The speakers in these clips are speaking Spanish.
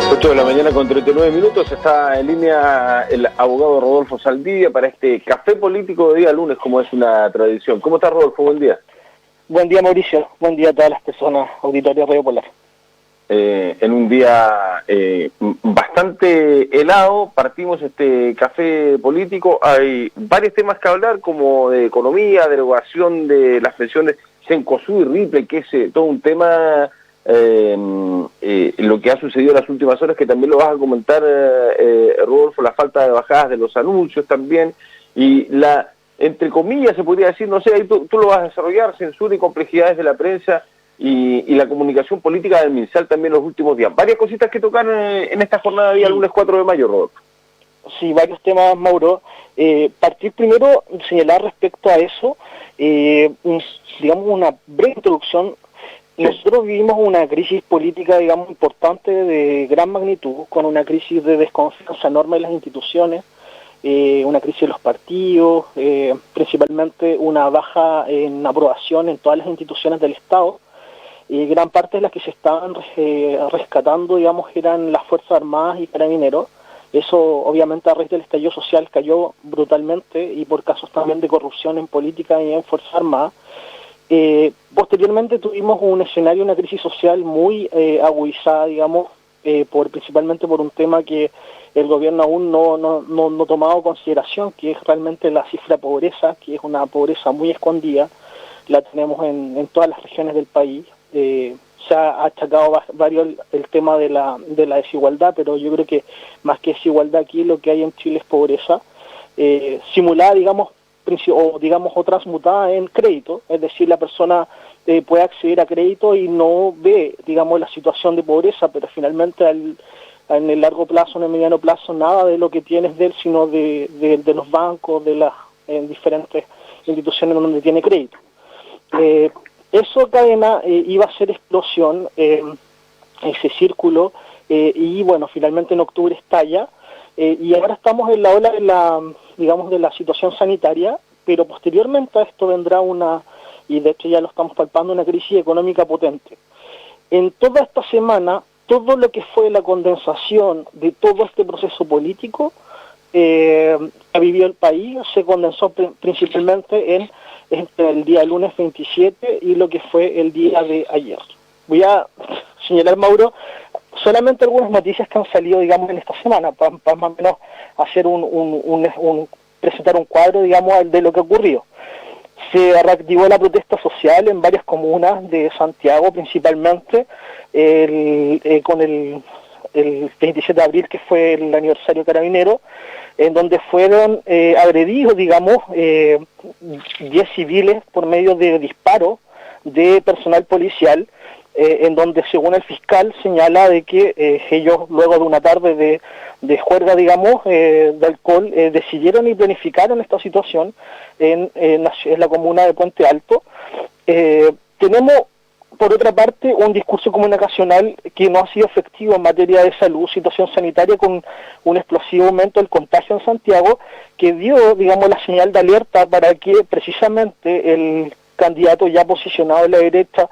8 de la mañana con 39 minutos, está en línea el abogado Rodolfo Saldivia para este café político de día lunes, como es una tradición. ¿Cómo está, Rodolfo? Buen día. Buen día, Mauricio. Buen día a todas las personas auditorias de Radio Polar. En un día bastante helado, partimos este café político. Hay varios temas que hablar, como de economía, derogación de las pensiones Cencosud y Ripley, que es todo un tema... lo que ha sucedido en las últimas horas, que también lo vas a comentar, Rodolfo, la falta de bajadas de los anuncios también, y la, entre comillas, se podría decir, no sé, ahí tú lo vas a desarrollar, censura y complejidades de la prensa y la comunicación política del MinSal también los últimos días. Varias cositas que tocar en esta jornada de día lunes 4 de mayo, Rodolfo. Sí, varios temas, Mauro. Partir primero, señalar respecto a eso, digamos, una breve introducción. Nosotros vivimos una crisis política, digamos, importante de gran magnitud, con una crisis de desconfianza enorme en las instituciones, una crisis de los partidos, principalmente una baja en aprobación en todas las instituciones del Estado. Gran parte de las que se estaban rescatando, digamos, eran las Fuerzas Armadas y Carabineros. Eso, obviamente, a raíz del estallido social cayó brutalmente, y por casos también de corrupción en política y en Fuerzas Armadas. Posteriormente tuvimos un escenario, una crisis social muy agudizada, digamos, principalmente por un tema que el gobierno aún no tomado en consideración, que es realmente la cifra de pobreza, que es una pobreza muy escondida. La tenemos en todas las regiones del país. Se ha achacado varios el tema de la desigualdad, pero yo creo que más que desigualdad aquí lo que hay en Chile es pobreza, simulada, digamos, o digamos o transmutada en crédito, es decir, la persona puede acceder a crédito y no ve, digamos, la situación de pobreza, pero finalmente en el largo plazo, en el mediano plazo, nada de lo que tiene es de él, sino de los bancos, de las diferentes instituciones donde tiene crédito. Eso cadena iba a ser explosión, ese círculo, y bueno, finalmente en octubre estalla, y ahora estamos en la ola de la situación sanitaria, pero posteriormente a esto vendrá y de hecho ya lo estamos palpando, una crisis económica potente. En toda esta semana, todo lo que fue la condensación de todo este proceso político que vivió el país se condensó principalmente entre el día lunes 27 y lo que fue el día de ayer. Voy a señalar, Mauro, solamente algunas noticias que han salido, digamos, en esta semana, para más o menos hacer presentar un cuadro, digamos, de lo que ocurrió. Se reactivó la protesta social en varias comunas de Santiago, principalmente con el 27 de abril, que fue el aniversario carabinero, en donde fueron agredidos, digamos, 10 civiles por medio de disparos de personal policial, en donde, según el fiscal, señala de que ellos, luego de una tarde de juerga, digamos, de alcohol, decidieron y planificaron esta situación en la comuna de Puente Alto. Tenemos, por otra parte, un discurso comunicacional que no ha sido efectivo en materia de salud, situación sanitaria, con un explosivo aumento del contagio en Santiago, que dio, digamos, la señal de alerta para que precisamente el candidato ya posicionado en la derecha,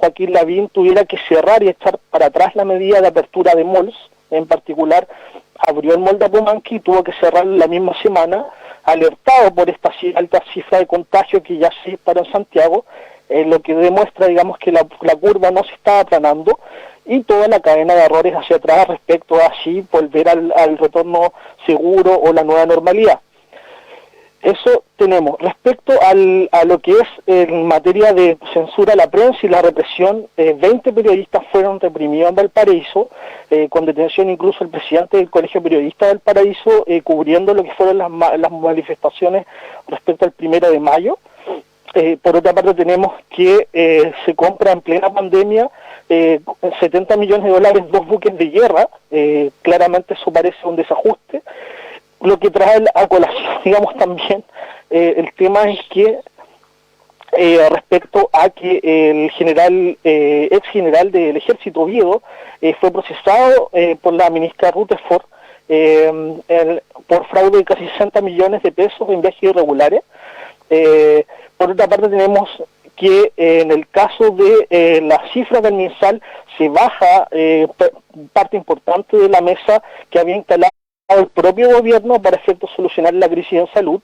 Joaquín Lavín, tuviera que cerrar y echar para atrás la medida de apertura de malls. En particular, abrió el mall de Apumanqui y tuvo que cerrar la misma semana, alertado por esta alta cifra de contagio que ya se disparó en Santiago, lo que demuestra, digamos, que la curva no se está aplanando, y toda la cadena de errores hacia atrás respecto a así volver al retorno seguro o la nueva normalidad. Eso tenemos. Respecto a lo que es en materia de censura a la prensa y la represión, 20 periodistas fueron reprimidos en Valparaíso, con detención incluso el presidente del Colegio Periodista de Valparaíso, cubriendo lo que fueron las manifestaciones respecto al 1 de mayo. Por otra parte, tenemos que se compra en plena pandemia 70 millones de dólares 2 buques de guerra. Claramente eso parece un desajuste. Lo que trae a colación, digamos, también el tema es que respecto a que el ex general del ejército Oviedo fue procesado por la ministra Rutherford por fraude de casi 60 millones de pesos en viajes irregulares. Por otra parte, tenemos que en el caso de las cifras del MinSal se baja parte importante de la mesa que había instalado el propio gobierno para efectos solucionar la crisis en salud,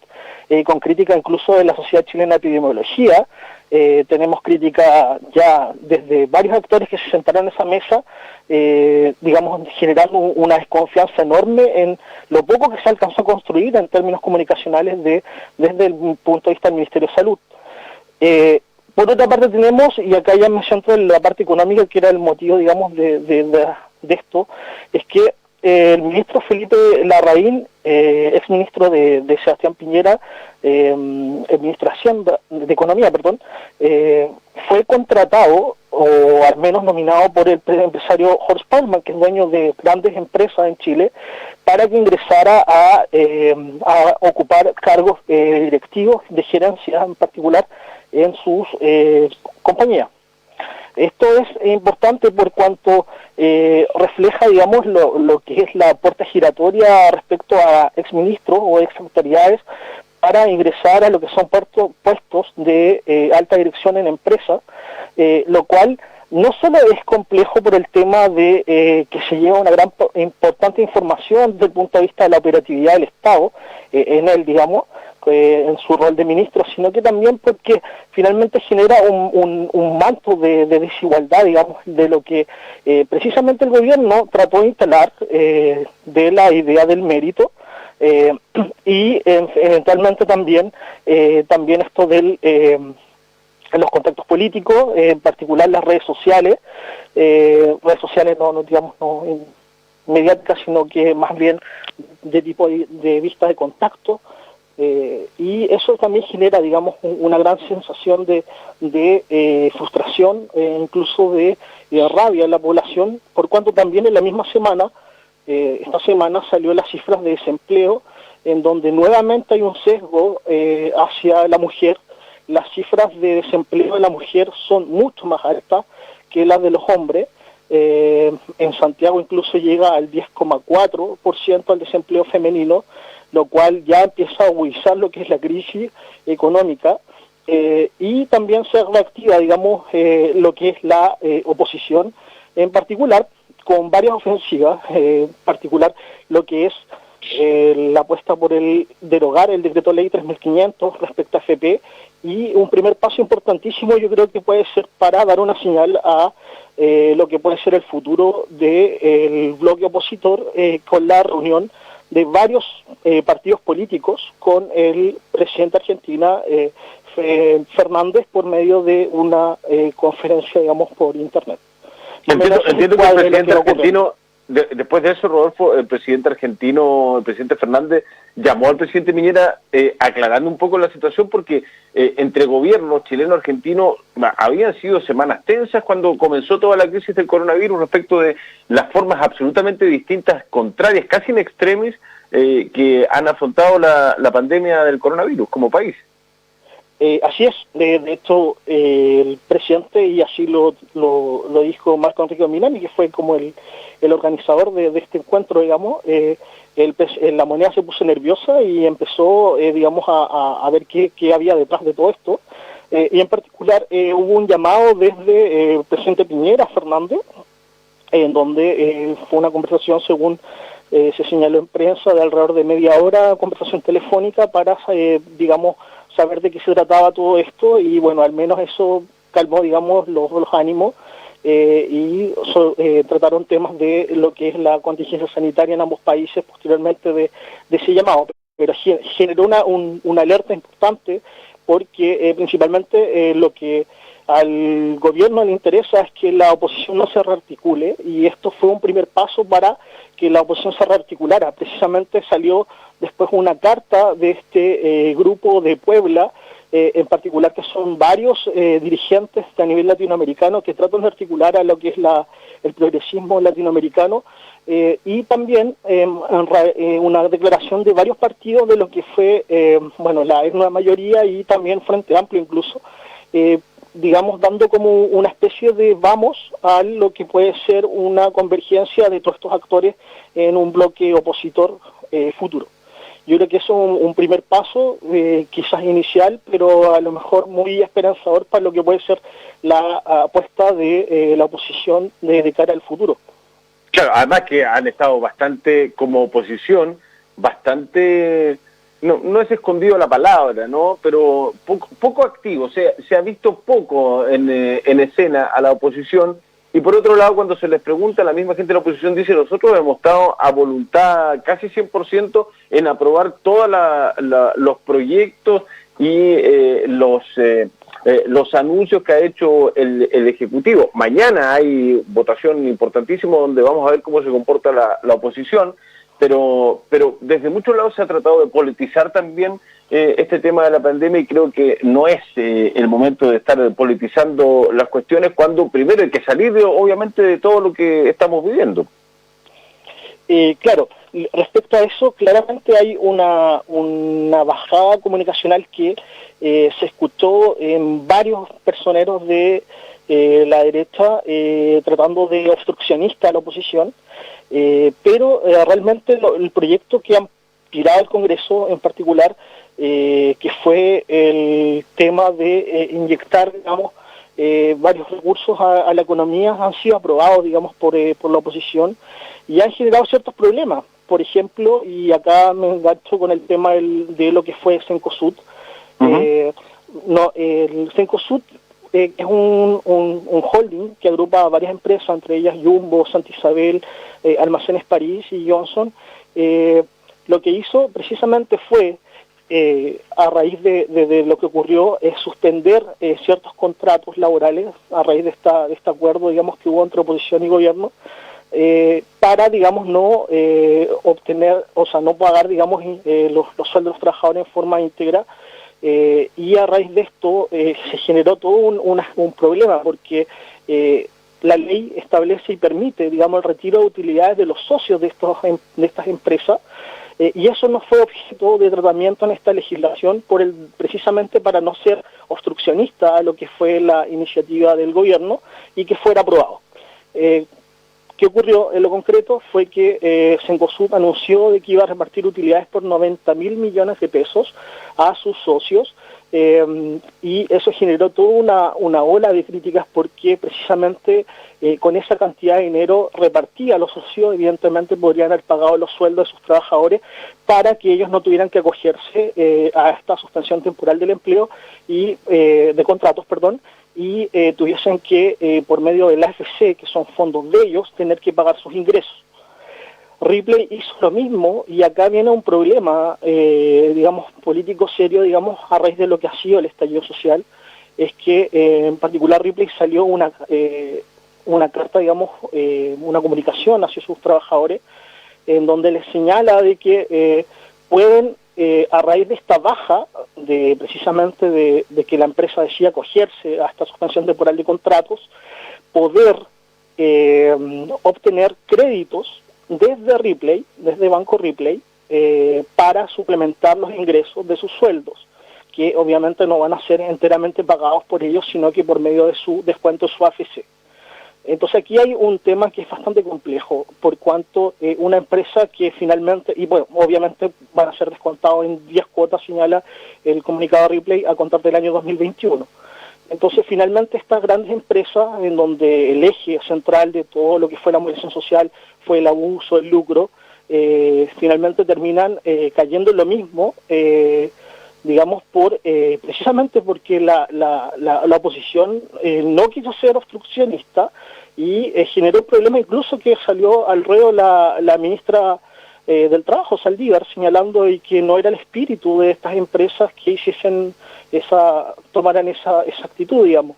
con crítica incluso de la Sociedad Chilena de Epidemiología. Tenemos crítica ya desde varios actores que se sentaron en esa mesa, digamos, generando una desconfianza enorme en lo poco que se alcanzó a construir en términos comunicacionales desde el punto de vista del Ministerio de Salud. Por otra parte tenemos, y acá ya me centro en la parte económica, que era el motivo, digamos, de esto, es que el ministro Felipe Larraín, exministro de Sebastián Piñera, el ministro de Economía, fue contratado, o al menos nominado por el empresario Horst Paulmann, que es dueño de grandes empresas en Chile, para que ingresara a ocupar cargos directivos de gerencia en particular en sus compañías. Esto es importante por cuanto refleja, digamos, lo que es la puerta giratoria respecto a exministros o exautoridades para ingresar a lo que son puestos de alta dirección en empresas, lo cual no solo es complejo por el tema de que se lleva una gran importante información desde el punto de vista de la operatividad del Estado en él, digamos, en su rol de ministro, sino que también porque finalmente genera un manto de desigualdad, digamos, de lo que precisamente el gobierno trató de instalar, de la idea del mérito, y eventualmente también esto del los contactos políticos, en particular las redes sociales no digamos no mediáticas, sino que más bien de tipo de vista de contacto. Y eso también genera, digamos, una gran sensación de frustración, incluso de rabia en la población, por cuanto también en la misma semana, esta semana salió las cifras de desempleo, en donde nuevamente hay un sesgo hacia la mujer. Las cifras de desempleo de la mujer son mucho más altas que las de los hombres. En Santiago incluso llega al 10,4% el desempleo femenino, lo cual ya empieza a agudizar lo que es la crisis económica, y también se reactiva, digamos, lo que es la oposición, en particular con varias ofensivas, en particular lo que es la apuesta por el derogar el decreto ley 3.500 respecto a FP, y un primer paso importantísimo yo creo que puede ser para dar una señal a lo que puede ser el futuro del bloque opositor, con la reunión de varios partidos políticos con el presidente de Argentina, Fernández, por medio de una conferencia, digamos, por internet. Entiendo que el presidente argentino, después de eso, Rodolfo, el presidente Fernández, llamó al presidente Piñera aclarando un poco la situación, porque entre gobiernos chileno-argentino habían sido semanas tensas cuando comenzó toda la crisis del coronavirus respecto de las formas absolutamente distintas, contrarias, casi en extremis, que han afrontado la pandemia del coronavirus como país. Así es, de hecho el presidente, y así lo dijo Marco Enrique Minami, que fue como el organizador de este encuentro, digamos, la moneda se puso nerviosa y empezó, digamos, a ver qué había detrás de todo esto, y en particular hubo un llamado desde el presidente Piñera, Fernández, en donde fue una conversación, según se señaló en prensa, de alrededor de media hora, conversación telefónica para, digamos, saber de qué se trataba todo esto, y bueno, al menos eso calmó, digamos, los ánimos, y trataron temas de lo que es la contingencia sanitaria en ambos países posteriormente de ese llamado, pero generó una alerta importante, porque principalmente lo que al gobierno le interesa es que la oposición no se rearticule, y esto fue un primer paso para que la oposición se rearticulara. Precisamente salió después una carta de este grupo de Puebla, en particular, que son varios dirigentes a nivel latinoamericano que tratan de articular a lo que es el progresismo latinoamericano, y también una declaración de varios partidos de lo que fue, la nueva mayoría y también Frente Amplio incluso, digamos, dando como una especie de vamos a lo que puede ser una convergencia de todos estos actores en un bloque opositor futuro. Yo creo que eso es un primer paso, quizás inicial, pero a lo mejor muy esperanzador para lo que puede ser la apuesta de la oposición de cara al futuro. Claro, además que han estado bastante, como oposición, bastante, no es escondido la palabra, ¿no? Pero poco activo, o sea, se ha visto poco en escena a la oposición. Y por otro lado, cuando se les pregunta, la misma gente de la oposición dice: nosotros hemos estado a voluntad casi 100% en aprobar todos los proyectos y los anuncios que ha hecho el Ejecutivo. Mañana hay votación importantísima donde vamos a ver cómo se comporta la oposición, pero desde muchos lados se ha tratado de politizar también este tema de la pandemia, y creo que no es el momento de estar politizando las cuestiones, cuando primero hay que salir obviamente de todo lo que estamos viviendo. Claro, respecto a eso, claramente hay una bajada comunicacional que se escuchó en varios personeros de la derecha tratando de obstruccionista a la oposición, pero realmente el proyecto que han tirado al Congreso en particular, que fue el tema de inyectar, digamos, varios recursos a la economía, han sido aprobados, digamos, por la oposición, y han generado ciertos problemas. Por ejemplo, y acá me engancho con el tema de lo que fue Cencosud. El Cencosud es un holding que agrupa a varias empresas, entre ellas Jumbo, Santa Isabel, Almacenes París y Johnson. Lo que hizo precisamente fue, a raíz de lo que ocurrió, es suspender ciertos contratos laborales a raíz de este acuerdo, digamos, que hubo entre oposición y gobierno, para, digamos, no obtener, o sea, no pagar, digamos, los sueldos de los trabajadores en forma íntegra, y a raíz de esto se generó todo un problema, porque la ley establece y permite, digamos, el retiro de utilidades de los socios de estas empresas, y eso no fue objeto de tratamiento en esta legislación precisamente para no ser obstruccionista a lo que fue la iniciativa del gobierno y que fuera aprobado. ¿Qué ocurrió en lo concreto? Fue que Cencosud anunció de que iba a repartir utilidades por 90.000 millones de pesos a sus socios, y eso generó toda una ola de críticas, porque precisamente con esa cantidad de dinero repartía a los socios, evidentemente podrían haber pagado los sueldos de sus trabajadores para que ellos no tuvieran que acogerse a esta suspensión temporal del empleo y de contratos, perdón, y tuviesen que, por medio del AFC, que son fondos de ellos, tener que pagar sus ingresos. Ripley hizo lo mismo, y acá viene un problema, digamos, político serio, digamos, a raíz de lo que ha sido el estallido social. Es que, en particular, Ripley salió una carta, digamos, una comunicación hacia sus trabajadores, en donde les señala de que pueden, a raíz de esta baja, precisamente de que la empresa decida acogerse a esta suspensión temporal de contratos, poder obtener créditos desde Ripley, desde Banco Ripley, para suplementar los ingresos de sus sueldos, que obviamente no van a ser enteramente pagados por ellos, sino que por medio de su descuento de su AFC. Entonces aquí hay un tema que es bastante complejo, por cuanto una empresa que finalmente, y bueno, obviamente van a ser descontados en 10 cuotas, señala el comunicado de Ripley, a contar del año 2021. Entonces finalmente estas grandes empresas, en donde el eje central de todo lo que fue la movilización social fue el abuso, el lucro, finalmente terminan cayendo en lo mismo, digamos, precisamente porque la oposición no quiso ser obstruccionista, y generó un problema incluso que salió al ruedo la ministra del Trabajo, Saldívar, señalando que no era el espíritu de estas empresas que tomaran esa actitud, digamos.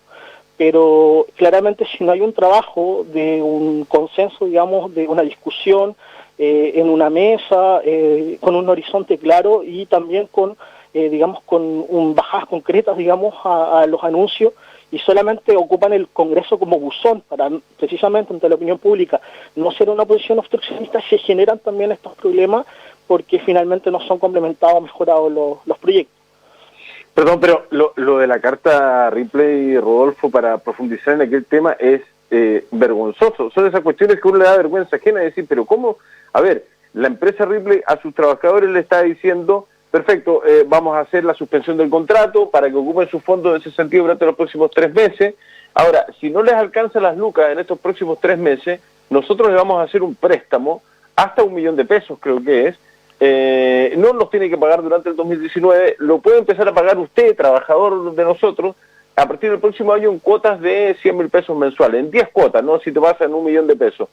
Pero claramente, si no hay un trabajo de un consenso, digamos, de una discusión en una mesa, con un horizonte claro, y también con bajadas concretas, digamos, a los anuncios, y solamente ocupan el Congreso como buzón para, precisamente ante la opinión pública, no ser una posición obstruccionista, se generan también estos problemas, porque finalmente no son complementados o mejorados los proyectos. Perdón, pero lo de la carta Ripley, Rodolfo, para profundizar en aquel tema, es vergonzoso. Son esas cuestiones que uno le da vergüenza ajena de decir, pero ¿cómo? A ver, la empresa Ripley a sus trabajadores le está diciendo, perfecto, vamos a hacer la suspensión del contrato para que ocupen sus fondos en ese sentido durante los próximos 3 meses. Ahora, si no les alcanza las lucas en estos próximos 3 meses, nosotros le vamos a hacer un préstamo hasta $1.000.000, creo que es. No nos tiene que pagar durante el 2019, lo puede empezar a pagar usted, trabajador de nosotros, a partir del próximo año en cuotas de $100.000 mensuales, en 10 cuotas, ¿no? Si te vas en $1.000.000.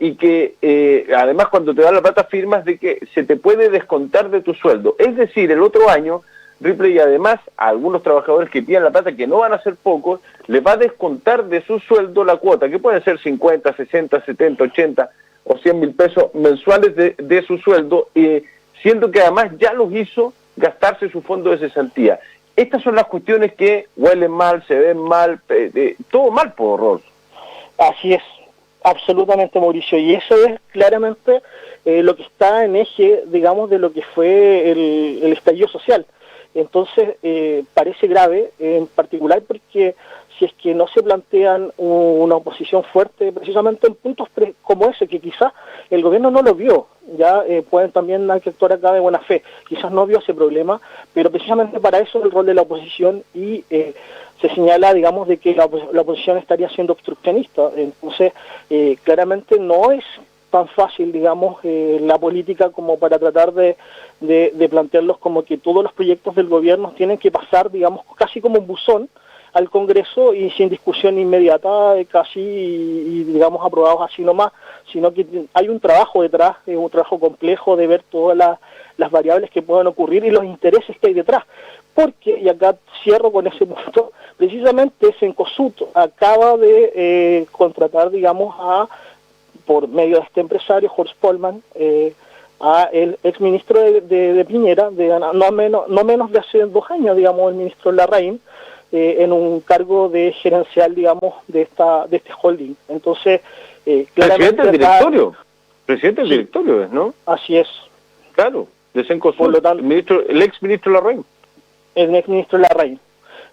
Y que además cuando te dan la plata firmas de que se te puede descontar de tu sueldo. Es decir, el otro año, Ripley además a algunos trabajadores que pidan la plata, que no van a ser pocos, les va a descontar de su sueldo la cuota, que pueden ser 50, 60, 70, 80 o $100.000 mensuales de su sueldo, siendo que además ya los hizo gastarse su fondo de cesantía. Estas son las cuestiones que huelen mal, se ven mal, todo mal por horror. Así es, absolutamente, Mauricio, y eso es claramente lo que está en eje, digamos, de lo que fue el estallido social. Entonces, parece grave, en particular porque si es que no se plantean una oposición fuerte, precisamente en puntos como ese, que quizás el gobierno no lo vio, ya pueden también hay que actuar acá de buena fe, quizás no vio ese problema, pero precisamente para eso es el rol de la oposición, y se señala, digamos, de que la oposición estaría siendo obstruccionista. Entonces, claramente no es tan fácil, digamos, la política como para tratar de plantearlos como que todos los proyectos del gobierno tienen que pasar, digamos, casi como un buzón al Congreso y sin discusión inmediata, casi, y digamos, aprobados así nomás, sino que hay un trabajo detrás, un trabajo complejo de ver todas las variables que puedan ocurrir y los intereses que hay detrás. Porque, y acá cierro con ese punto, precisamente Cencosud acaba de contratar, digamos, por medio de este empresario, Jorge Polman, a el exministro de Piñera, no menos de hace 2 años, digamos, el ministro Larraín, en un cargo de gerencial, digamos, de este holding. Entonces, claramente... Presidente del directorio, ¿no? Así es. Claro, de Cencosud, por lo tanto, el exministro Larraín. El exministro Larraín.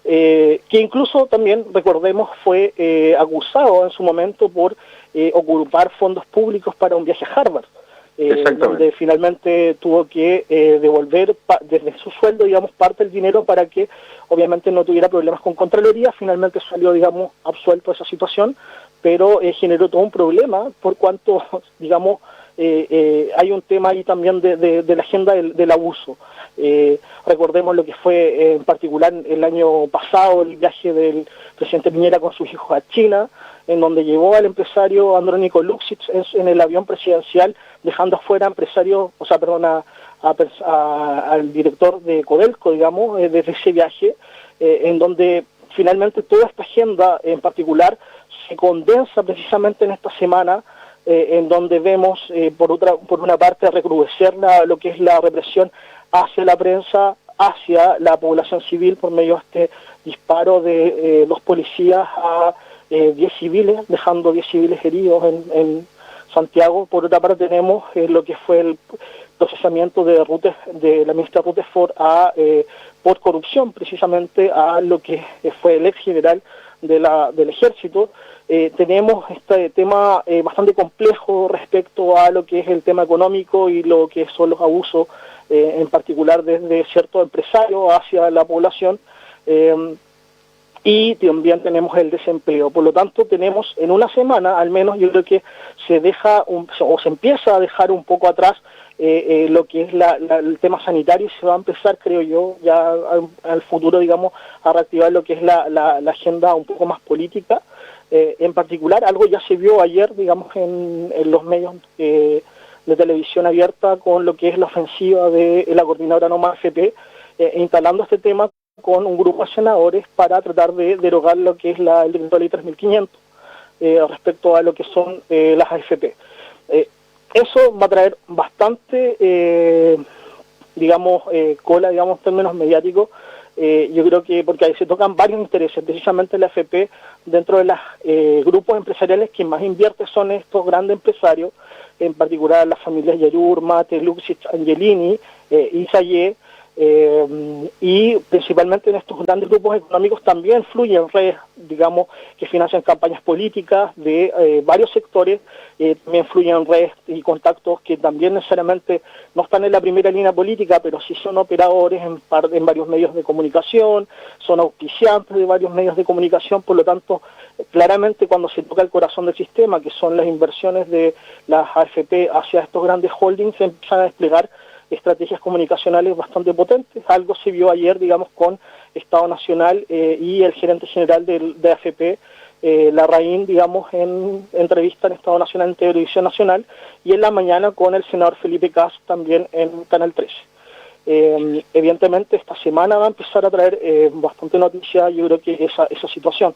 Que incluso también, recordemos, fue acusado en su momento por ocupar fondos públicos para un viaje a Harvard, donde finalmente tuvo que devolver desde su sueldo, digamos, parte del dinero para que obviamente no tuviera problemas con Contraloría. Finalmente salió, digamos, absuelto de esa situación, pero generó todo un problema por cuanto, digamos, hay un tema ahí también de la agenda del abuso. Recordemos lo que fue en particular el año pasado el viaje del presidente Piñera con sus hijos a China, en donde llevó al empresario Andrónico Luksic en el avión presidencial, dejando afuera al director de Codelco, digamos, desde ese viaje, en donde finalmente toda esta agenda en particular se condensa precisamente en esta semana, en donde vemos por una parte recrudecer lo que es la represión hacia la prensa, hacia la población civil por medio de este disparo de los policías a 10 civiles, dejando 10 civiles heridos en Santiago. Por otra parte tenemos lo que fue el procesamiento de la ministra Rutherford por corrupción, precisamente a lo que fue el ex general del ejército. Tenemos este tema bastante complejo respecto a lo que es el tema económico y lo que son los abusos, en particular desde ciertos empresarios hacia la población, y también tenemos el desempleo. Por lo tanto, tenemos en una semana, al menos yo creo que se empieza a dejar un poco atrás lo que es el tema sanitario, y se va a empezar, creo yo, ya al futuro, digamos, a reactivar lo que es la agenda un poco más política. En particular, algo ya se vio ayer, digamos, en los medios de televisión abierta, con lo que es la ofensiva de la coordinadora No Más AFP, instalando este tema con un grupo de senadores para tratar de derogar lo que es el decreto de ley 3500 respecto a lo que son las AFP. Eso va a traer bastante, cola, digamos, en términos mediáticos. Yo creo que porque ahí se tocan varios intereses, precisamente la AFP, dentro de los grupos empresariales que más invierte son estos grandes empresarios, en particular las familias Yarur, Mate, Luksic, Angelini, Isaye, Y principalmente en estos grandes grupos económicos también fluyen redes, digamos, que financian campañas políticas de varios sectores, también fluyen redes y contactos que también necesariamente no están en la primera línea política, pero sí son operadores en varios medios de comunicación, son auspiciantes de varios medios de comunicación, por lo tanto, claramente cuando se toca el corazón del sistema, que son las inversiones de las AFP hacia estos grandes holdings, se empiezan a desplegar estrategias comunicacionales bastante potentes. Algo se vio ayer, digamos, con Estado Nacional y el gerente general de AFP, Larraín, digamos, en entrevista en Estado Nacional, en Televisión Nacional, y en la mañana con el senador Felipe Cas también en Canal 13. Evidentemente esta semana va a empezar a traer bastante noticia, yo creo que esa situación.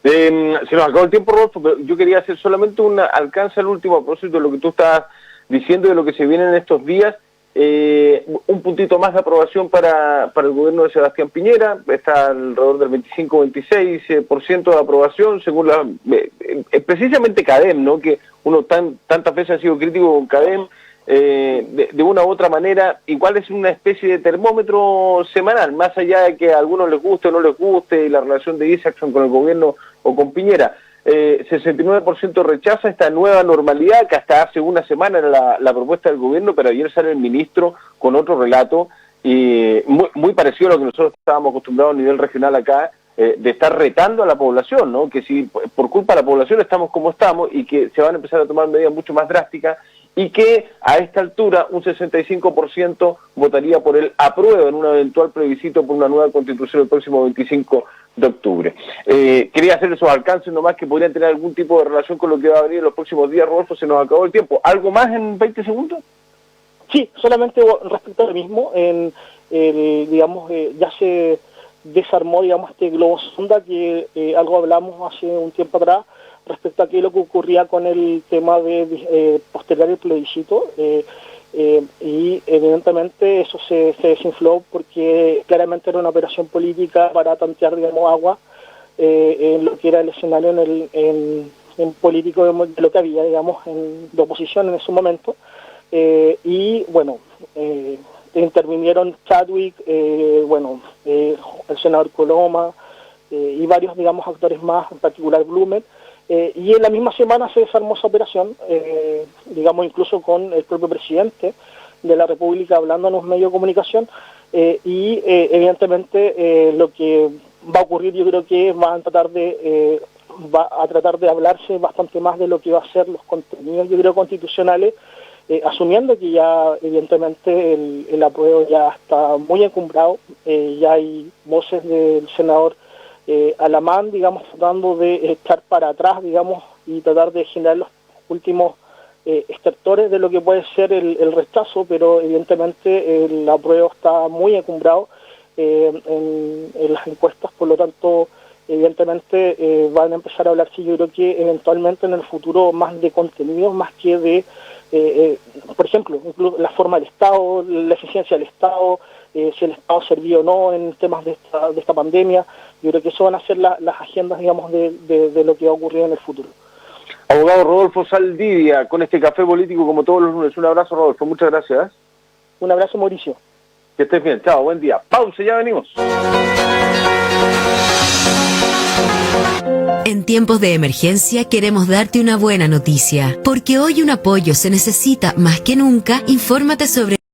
Se nos acabó el tiempo, Rodolfo, pero yo quería hacer solamente un alcance al último a propósito de lo que tú estabas diciendo, de lo que se viene en estos días. Un puntito más de aprobación para el gobierno de Sebastián Piñera, está alrededor del 25-26% de aprobación, según precisamente CADEM, ¿no? Que uno tantas veces ha sido crítico con CADEM, de una u otra manera, igual es una especie de termómetro semanal, más allá de que a algunos les guste o no les guste, y la relación de Isaacson con el gobierno o con Piñera. 69% rechaza esta nueva normalidad, que hasta hace una semana era la propuesta del gobierno, pero ayer sale el ministro con otro relato, y muy parecido a lo que nosotros estábamos acostumbrados a nivel regional acá, de estar retando a la población, ¿no? Que si por culpa de la población estamos como estamos, y que se van a empezar a tomar medidas mucho más drásticas, y que a esta altura un 65% votaría por el apruebo en un eventual plebiscito por una nueva constitución el próximo 25 de octubre. Quería hacer esos alcances nomás que podrían tener algún tipo de relación con lo que va a venir en los próximos días. Rodolfo, se nos acabó el tiempo. ¿Algo más en 20 segundos? Sí, solamente respecto a lo mismo, digamos, ya se desarmó, digamos, este globo sonda que algo hablamos hace un tiempo atrás, respecto a qué es lo que ocurría con el tema de postergar el plebiscito, y evidentemente eso se desinfló porque claramente era una operación política para tantear, digamos, agua en lo que era el escenario en político de lo que había, digamos, de oposición en ese momento, y bueno, intervinieron Chadwick, el senador Coloma, y varios, digamos, actores más, en particular Blumen, y en la misma semana se desarmó esa operación, digamos, incluso con el propio presidente de la República hablando en los medios de comunicación, y evidentemente lo que va a ocurrir, yo creo que va a tratar de hablarse bastante más de lo que va a ser los contenidos, yo creo, constitucionales, asumiendo que ya evidentemente el apruebo ya está muy encumbrado, ya hay voces del senador Alamán, digamos, tratando de echar para atrás, digamos, y tratar de generar los últimos estertores de lo que puede ser el rechazo, pero evidentemente el apruebo está muy encumbrado en las encuestas, por lo tanto, evidentemente van a empezar a hablarse, yo creo que eventualmente en el futuro más de contenidos, más que de, por ejemplo, la forma del Estado, la eficiencia del Estado, si el Estado sirvió o no en temas de esta pandemia. Yo creo que eso van a ser las agendas, digamos, de lo que va a ocurrir en el futuro. Abogado Rodolfo Zaldivia, con este café político como todos los lunes. Un abrazo, Rodolfo, muchas gracias. Un abrazo, Mauricio. Que estés bien, chao, buen día. Pausa, ya venimos. En tiempos de emergencia queremos darte una buena noticia, porque hoy un apoyo se necesita más que nunca. Infórmate sobre